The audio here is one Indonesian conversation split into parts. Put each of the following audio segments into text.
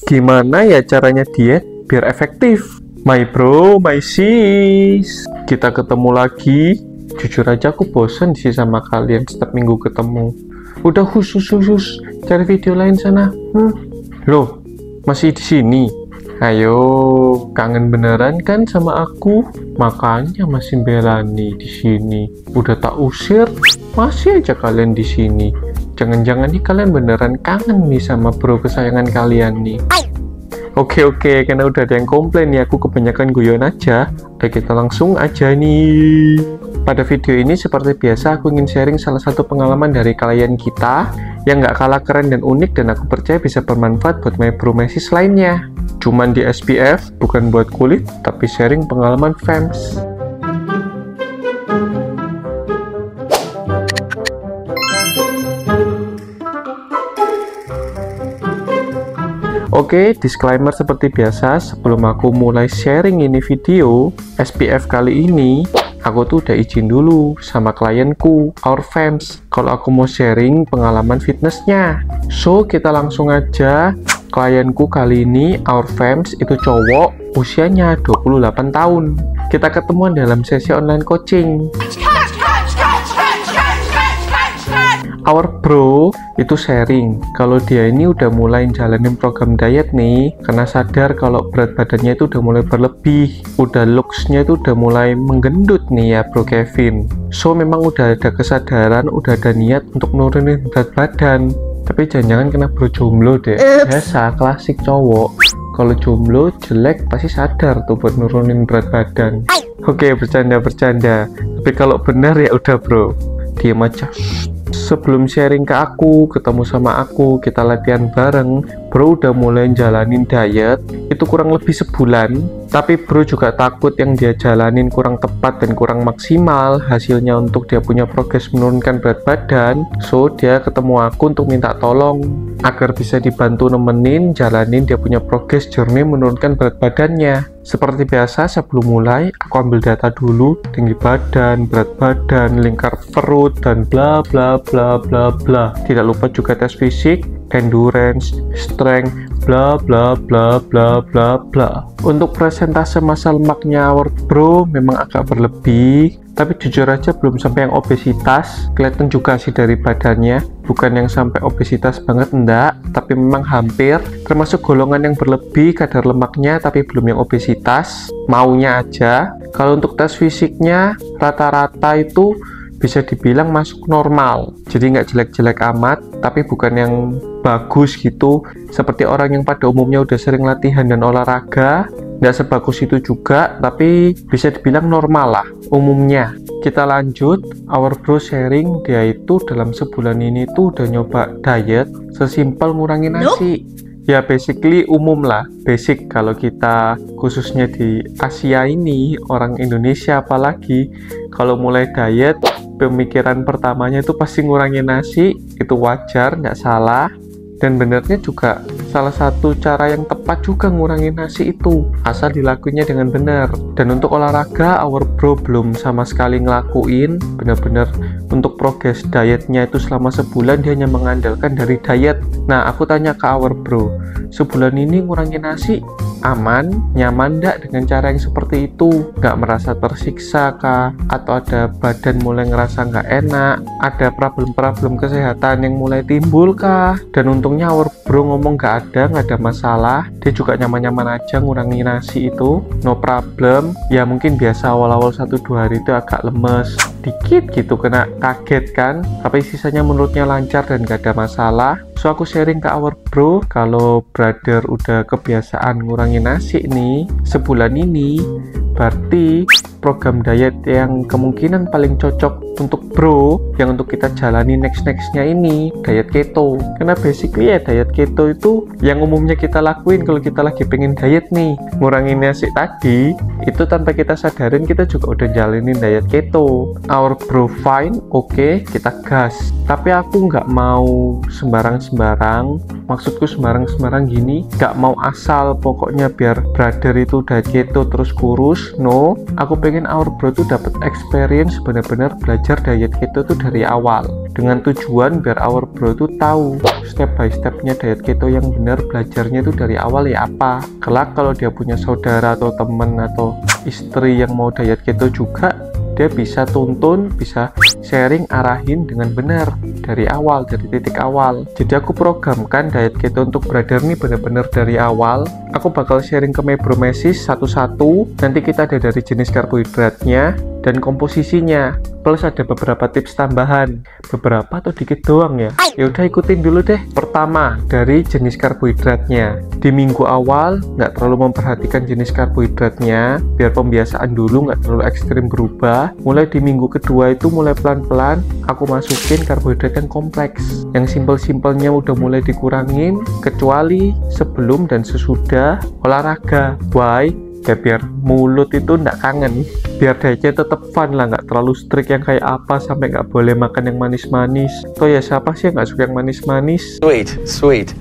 Gimana ya caranya diet biar efektif? My bro, my sis, kita ketemu lagi. Jujur aja aku bosen sih sama kalian setiap minggu ketemu. Udah khusus cari video lain sana. Loh, masih di sini? Ayo, kangen beneran kan sama aku? Makanya masih belani di sini. Udah tak usir, masih aja kalian di sini. Jangan-jangan nih kalian beneran kangen nih sama bro kesayangan kalian nih. Oke, karena udah ada yang komplain nih aku kebanyakan guyon aja. Oke, kita langsung aja nih. Pada video ini seperti biasa aku ingin sharing salah satu pengalaman dari klien kita yang gak kalah keren dan unik, dan aku percaya bisa bermanfaat buat my bro my sis lainnya. Cuman di SPF, bukan buat kulit, tapi sharing pengalaman fans. Oke, disclaimer seperti biasa, sebelum aku mulai sharing ini video SPF kali ini, aku tuh udah izin dulu sama klienku, our fans, kalau aku mau sharing pengalaman fitnessnya. So, kita langsung aja. Klienku kali ini, our fans, itu cowok, usianya 28 tahun. Kita ketemuan dalam sesi online coaching. Our bro itu sharing kalau dia ini udah mulai jalanin program diet nih, karena sadar kalau berat badannya itu udah mulai berlebih, udah looksnya itu udah mulai menggendut nih ya bro Kevin. So memang udah ada kesadaran, udah ada niat untuk nurunin berat badan. Tapi jangan-jangan kena bro jomblo deh. Biasa klasik cowok, kalau jomblo jelek pasti sadar tuh buat nurunin berat badan. Oke, bercanda. Tapi kalau benar ya udah bro, diam aja. Sebelum sharing ke aku, ketemu sama aku, kita latihan bareng, bro udah mulai jalanin diet, itu kurang lebih sebulan. Tapi bro juga takut yang dia jalanin kurang tepat dan kurang maksimal hasilnya untuk dia punya progres menurunkan berat badan. So dia ketemu aku untuk minta tolong agar bisa dibantu nemenin jalanin dia punya progres journey menurunkan berat badannya. Seperti biasa, sebelum mulai aku ambil data dulu, tinggi badan, berat badan, lingkar perut, dan bla bla bla bla bla. Tidak lupa juga tes fisik, endurance, strength, bla bla bla bla bla bla. Untuk persentase massa lemaknya our bro memang agak berlebih, tapi jujur aja belum sampai yang obesitas. Kelihatan juga sih dari badannya, bukan yang sampai obesitas banget enggak, tapi memang hampir termasuk golongan yang berlebih kadar lemaknya, tapi belum yang obesitas, maunya aja. Kalau untuk tes fisiknya rata-rata itu bisa dibilang masuk normal, jadi nggak jelek-jelek amat, tapi bukan yang bagus gitu seperti orang yang pada umumnya udah sering latihan dan olahraga. Nggak sebagus itu juga, tapi bisa dibilang normal lah umumnya. Kita lanjut, our bro sharing, dia itu dalam sebulan ini tuh udah nyoba diet sesimpel ngurangin nasi. Ya basically umum lah, basic kalau kita khususnya di Asia ini, orang Indonesia apalagi, kalau mulai diet, pemikiran pertamanya itu pasti ngurangin nasi. Itu wajar, nggak salah. Dan benernya juga salah satu cara yang tepat juga ngurangin nasi itu, asal dilakuinnya dengan benar. Dan untuk olahraga, our bro belum sama sekali ngelakuin bener-bener untuk progres dietnya itu selama sebulan dia hanya mengandalkan dari diet. Nah aku tanya ke our bro, sebulan ini ngurangin nasi aman, nyaman nggak dengan cara yang seperti itu? Nggak merasa tersiksa kah? Atau ada badan mulai ngerasa nggak enak? Ada problem-problem kesehatan yang mulai timbul kah? Dan untungnya our bro ngomong nggak ada masalah. Dia juga nyaman-nyaman aja ngurangi nasi itu, no problem. Ya mungkin biasa awal-awal 1-2 hari itu agak lemes dikit gitu, kena kaget kan, tapi sisanya menurutnya lancar dan gak ada masalah. So aku sharing ke our bro, kalau brother udah kebiasaan ngurangi nasi nih sebulan ini, berarti program diet yang kemungkinan paling cocok untuk bro yang untuk kita jalani nextnya ini diet keto. Karena basically ya diet keto itu yang umumnya kita lakuin kalau kita lagi pengen diet nih, ngurangin nasi tadi itu tanpa kita sadarin kita juga udah jalanin diet keto. Our bro fine, oke, kita gas. Tapi aku nggak mau sembarang-sembarang, maksudku sembarang-sembarang gini, nggak mau asal pokoknya biar brother itu diet keto terus kurus. No, aku pengen our bro tuh dapat experience bener-bener belajar diet keto tuh dari awal. dengan tujuan biar our bro itu tahu step by stepnya diet keto yang benar, belajarnya itu dari awal ya apa. Kelak kalau dia punya saudara atau teman atau istri yang mau diet keto juga, dia bisa tuntun, bisa sharing, arahin dengan benar dari awal, dari titik awal. Jadi aku programkan diet keto untuk brother nih benar-benar dari awal. Aku bakal sharing ke Mebromesis satu-satu. Nanti kita ada dari jenis karbohidratnya dan komposisinya, plus ada beberapa tips tambahan, beberapa atau dikit doang ya. Ya udah ikutin dulu deh. Pertama, dari jenis karbohidratnya. Di minggu awal nggak terlalu memperhatikan jenis karbohidratnya, biar pembiasaan dulu nggak terlalu ekstrim berubah. Mulai di minggu kedua itu mulai pelan-pelan aku masukin karbohidrat yang kompleks, yang simpel-simpelnya udah mulai dikurangin, kecuali sebelum dan sesudah olahraga. Why? Ya biar mulut itu nggak kangen, biar dietnya tetap fun lah, nggak terlalu strict yang kayak apa sampai nggak boleh makan yang manis-manis. Toh ya siapa sih yang nggak suka yang manis-manis? Sweet.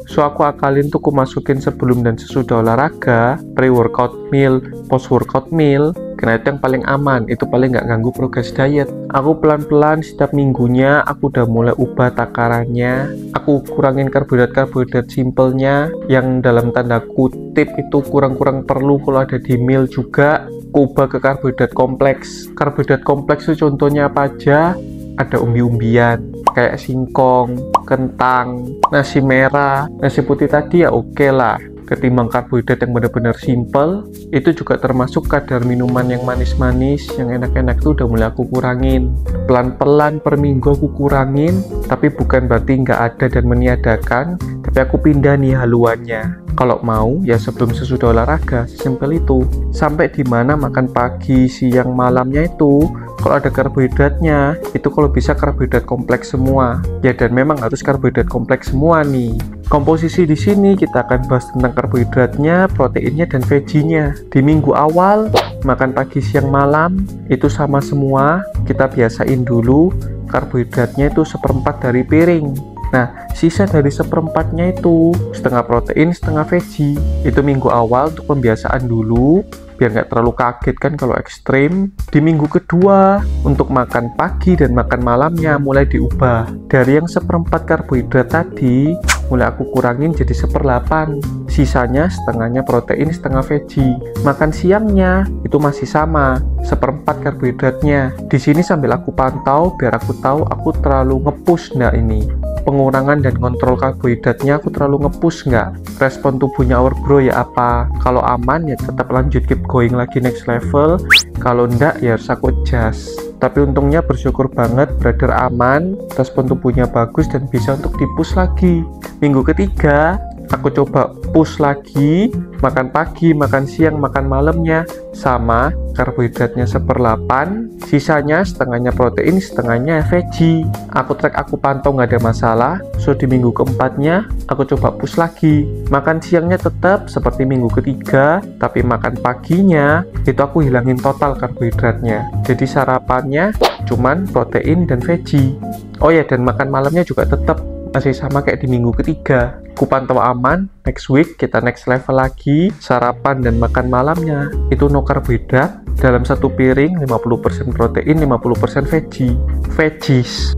So aku akalin tuh aku masukin sebelum dan sesudah olahraga, pre-workout meal, post-workout meal, karena itu yang paling aman, itu paling nggak ganggu progres diet. Aku pelan-pelan setiap minggunya aku udah mulai ubah takarannya. Aku kurangin karbohidrat simpelnya, yang dalam tanda kutip itu kurang-kurang perlu kalau ada di meal juga. Aku ubah ke karbohidrat kompleks. Karbohidrat kompleks itu contohnya apa aja? Ada umbi-umbian kayak singkong, kentang, nasi merah, nasi putih tadi ya oke lah. Ketimbang karbohidrat yang benar-benar simple, itu juga termasuk kadar minuman yang manis-manis, yang enak-enak tuh udah mulai aku kurangin. Pelan-pelan per minggu aku kurangin, tapi bukan berarti nggak ada dan meniadakan, tapi aku pindah nih haluannya. Kalau mau ya sebelum sesudah olahraga, sesimpel itu. Sampai dimana makan pagi, siang, malamnya itu kalau ada karbohidratnya, itu kalau bisa karbohidrat kompleks semua. Ya dan memang harus karbohidrat kompleks semua nih. Komposisi di sini kita akan bahas tentang karbohidratnya, proteinnya, dan veggie-nya. Di minggu awal, makan pagi, siang, malam, itu sama semua. Kita biasain dulu, karbohidratnya itu 1/4 dari piring. Nah, sisa dari 1/4-nya itu setengah protein, setengah veggie. Itu minggu awal untuk pembiasaan dulu, biar nggak terlalu kaget kan kalau ekstrim. Di minggu kedua, untuk makan pagi dan makan malamnya mulai diubah. Dari yang 1/4 karbohidrat tadi, mulai aku kurangin jadi 1/8. Sisanya setengahnya protein, setengah veggie. Makan siangnya itu masih sama, 1/4 karbohidratnya. Di sini sambil aku pantau biar aku tahu aku terlalu nge-push nggak ini. Pengurangan dan kontrol karbohidratnya aku terlalu nge-push nggak? Respon tubuhnya our bro ya apa? Kalau aman ya tetap lanjut keep going lagi next level. Kalau enggak ya harus aku adjust. Tapi untungnya bersyukur banget brother aman, respon tubuhnya bagus dan bisa untuk di-push lagi. Minggu ketiga aku coba push lagi, makan pagi, makan siang, makan malamnya sama, karbohidratnya 1/8, sisanya setengahnya protein, setengahnya veggie. Aku track, aku pantau nggak ada masalah. So di minggu keempatnya aku coba push lagi, makan siangnya tetap seperti minggu ketiga, tapi makan paginya itu aku hilangin total karbohidratnya. Jadi sarapannya cuman protein dan veggie. Oh ya, dan makan malamnya juga tetap masih sama kayak di minggu ketiga. Ku pantau aman. Next week kita next level lagi, sarapan dan makan malamnya itu no karbohidrat. Dalam satu piring 50% protein, 50% veggies.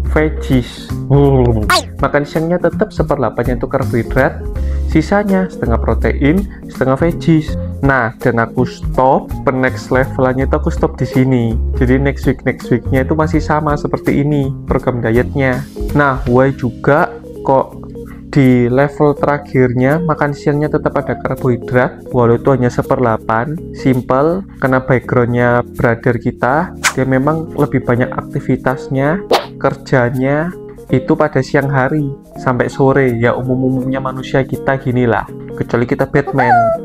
Makan siangnya tetap 1/8 itu karbohidrat, sisanya setengah protein, setengah veggies. Nah, dan aku stop per next levelnya itu aku stop di sini. Jadi next weeknya itu masih sama seperti ini program dietnya. Nah, why juga kok di level terakhirnya makan siangnya tetap ada karbohidrat walau itu hanya 1/8. Simple, karena backgroundnya brother kita, dia memang lebih banyak aktivitasnya, kerjanya itu pada siang hari sampai sore. Ya umumnya manusia kita ginilah, kecuali kita Batman.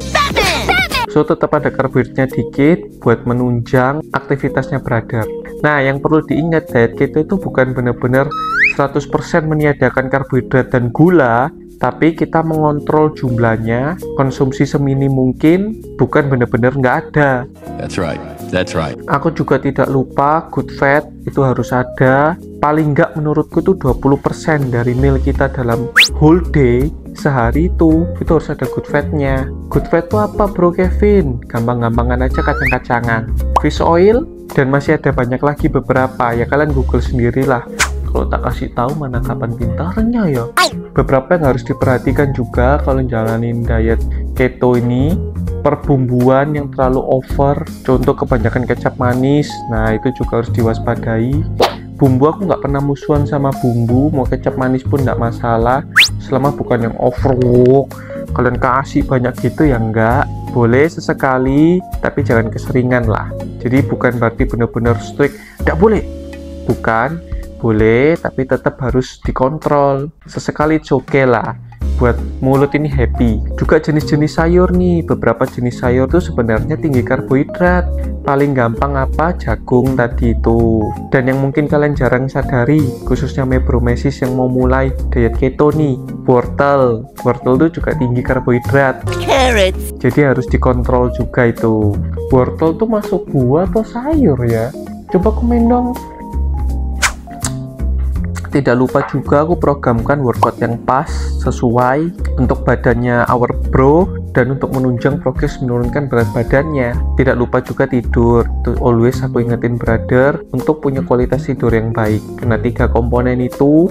So tetap ada karbohidratnya dikit buat menunjang aktivitasnya brother. Nah, yang perlu diingat, diet keto itu bukan benar-benar 100% meniadakan karbohidrat dan gula, tapi kita mengontrol jumlahnya, konsumsi seminim mungkin, bukan benar-benar nggak ada. That's right. Aku juga tidak lupa good fat itu harus ada. Paling nggak menurutku itu 20% dari meal kita dalam whole day sehari itu harus ada good fatnya. Good fat itu apa bro Kevin? Gampang-gampangan aja, kacang-kacangan, fish oil, dan masih ada banyak lagi beberapa. Ya kalian google sendirilah. Kalau tak kasih tahu mana kapan pintarnya ya. Beberapa yang harus diperhatikan juga kalau jalanin diet keto ini, perbumbuan yang terlalu over, contoh kebanyakan kecap manis, nah itu juga harus diwaspadai. Bumbu aku nggak pernah musuhan sama bumbu, mau kecap manis pun nggak masalah, selama bukan yang over. Kalian kasih banyak gitu ya enggak, boleh sesekali, tapi jangan keseringan lah. Jadi bukan berarti benar-benar strict, nggak boleh, bukan, boleh, tapi tetap harus dikontrol. Sesekali oke lah, buat mulut ini happy. Juga jenis-jenis sayur nih, beberapa jenis sayur tuh sebenarnya tinggi karbohidrat. Paling gampang apa? Jagung tadi itu. Dan yang mungkin kalian jarang sadari, khususnya mebromesis yang mau mulai diet keto nih, wortel. Wortel tuh juga tinggi karbohidrat. Carrots. Jadi harus dikontrol juga itu. Wortel tuh masuk buah atau sayur ya? Coba komen dong. Tidak lupa juga aku programkan workout yang pas, sesuai untuk badannya our bro, dan untuk menunjang progres menurunkan berat badannya. Tidak lupa juga tidur. To always aku ingetin brother untuk punya kualitas tidur yang baik. Karena 3 komponen itu,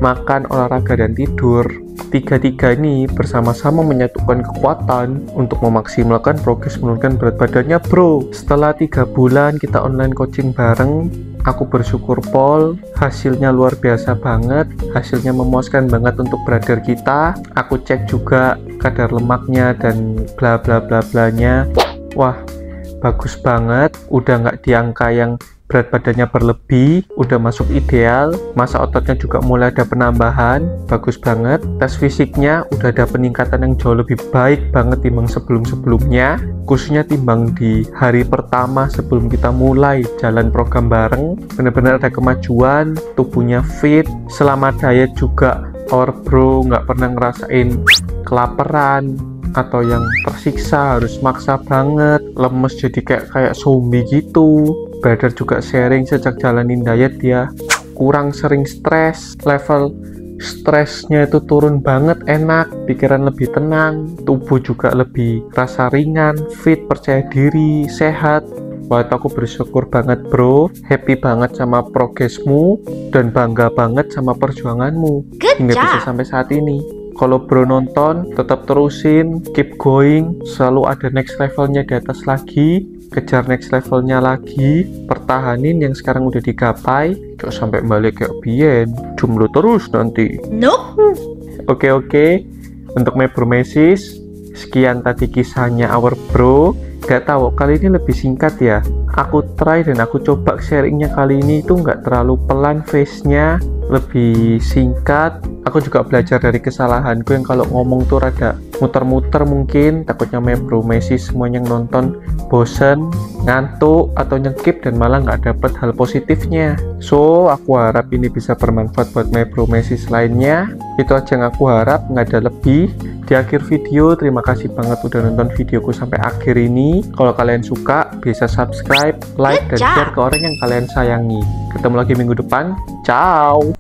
makan, olahraga, dan tidur, tiga-tiga ini bersama-sama menyatukan kekuatan untuk memaksimalkan progres menurunkan berat badannya bro. Setelah 3 bulan kita online coaching bareng, aku bersyukur pol, hasilnya luar biasa banget, hasilnya memuaskan banget untuk brother kita. Aku cek juga kadar lemaknya dan bla bla bla blanya. Wah, bagus banget, udah nggak di angka yang berat badannya berlebih, udah masuk ideal, massa ototnya juga mulai ada penambahan, bagus banget. Tes fisiknya udah ada peningkatan yang jauh lebih baik banget timbang sebelum-sebelumnya, khususnya timbang di hari pertama sebelum kita mulai jalan program bareng. Bener-bener ada kemajuan, tubuhnya fit, selama diet juga our bro nggak pernah ngerasain kelaparan atau yang tersiksa harus maksa banget, lemes jadi kayak zombie gitu. Brother juga sharing sejak jalanin diet dia kurang sering stres, level stresnya itu turun banget, enak, pikiran lebih tenang, tubuh juga lebih rasa ringan, fit, percaya diri, sehat. Wah, aku bersyukur banget bro, happy banget sama progresmu dan bangga banget sama perjuanganmu hingga bisa sampai saat ini. Kalau bro nonton, tetap terusin, keep going, selalu ada next levelnya di atas lagi, kejar next levelnya lagi, pertahanin yang sekarang udah digapai, jangan sampai balik kayak bien, jomblo terus nanti. Nope. Oke, untuk mebromesis, sekian tadi kisahnya our bro. Gak tahu kali ini lebih singkat ya, aku try dan aku coba sharingnya kali ini itu nggak terlalu pelan face-nya, lebih singkat. Aku juga belajar dari kesalahanku yang kalau ngomong tuh rada muter-muter, mungkin takutnya mebromesis semuanya yang nonton bosen, ngantuk, atau nyekip dan malah nggak dapet hal positifnya. So aku harap ini bisa bermanfaat buat mebromesis lainnya. Itu aja yang aku harap, nggak ada lebih. Di akhir video, terima kasih banget udah nonton videoku sampai akhir ini. Kalau kalian suka, bisa subscribe, like, dan share ke orang yang kalian sayangi. Ketemu lagi minggu depan. Ciao!